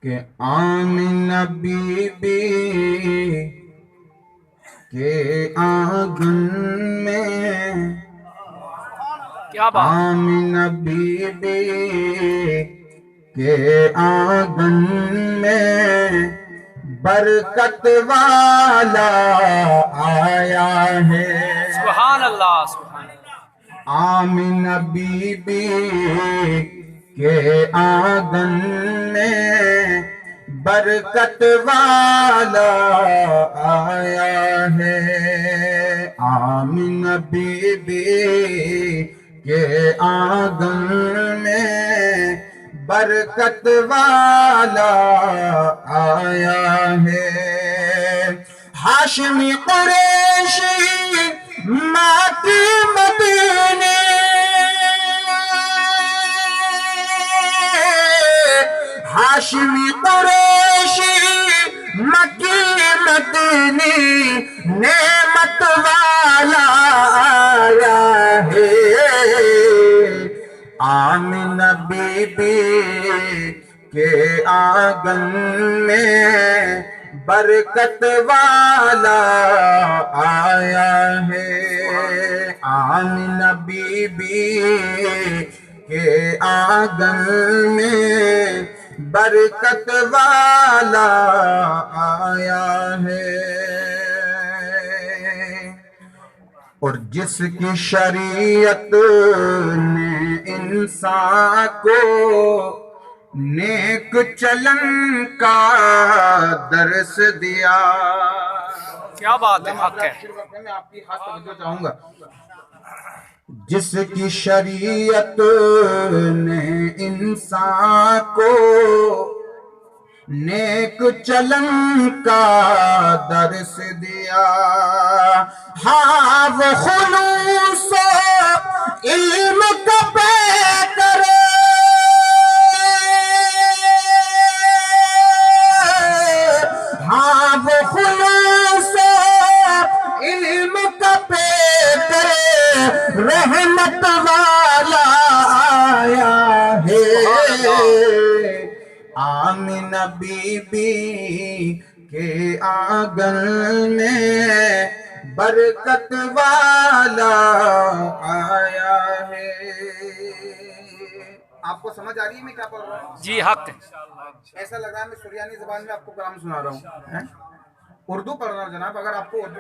کہ Amna be be کے آنگن میں، کیا بات ہے. آمنہ بی بی کے آنگن میں برکت والا آیا ہے۔ سبحان اللہ، سبحان اللہ. آمنہ بی بی کے آنگن میں برکت والا آیا ہے۔ آمنہ بی بی کے آنگن میں برکت والا آیا ہے۔ ہاشمی قریشی ماتی مدینے، ہاشمی قریشی مکی مدینی نعمت والا آیا ہے۔ آمنہ بی بی کے آنگن میں برکت والا آیا ہے۔ آمنہ بی بی کے آنگن میں برکت والا آیا ہے۔ اور جس کی شریعت نے انسان کو نیک چلن کا درس دیا۔ کیا بات ہے، حق ہے. میں آپ کی خاص توجہ چاہوں گا۔ جس کی شریعت نے انسان کو نیک چلن کا درس دیا، ہاں وہ خلوص و علم کا پیکر، ہاں وہ خلوص و علم کا پیکر رحمت والا آیا ہے۔ آمنہ بی بی کے آنگن میں برکت والا آیا ہے۔ آپ کو سمجھ آ رہی ہے میں کیا پڑھ رہا ہوں؟ جی، حق ہے. ایسا لگ رہا ہے میں سریانی زبان میں آپ کو کلام سنا رہا ہوں۔ اردو پڑھ رہا ہوں جناب، اگر آپ کو اردو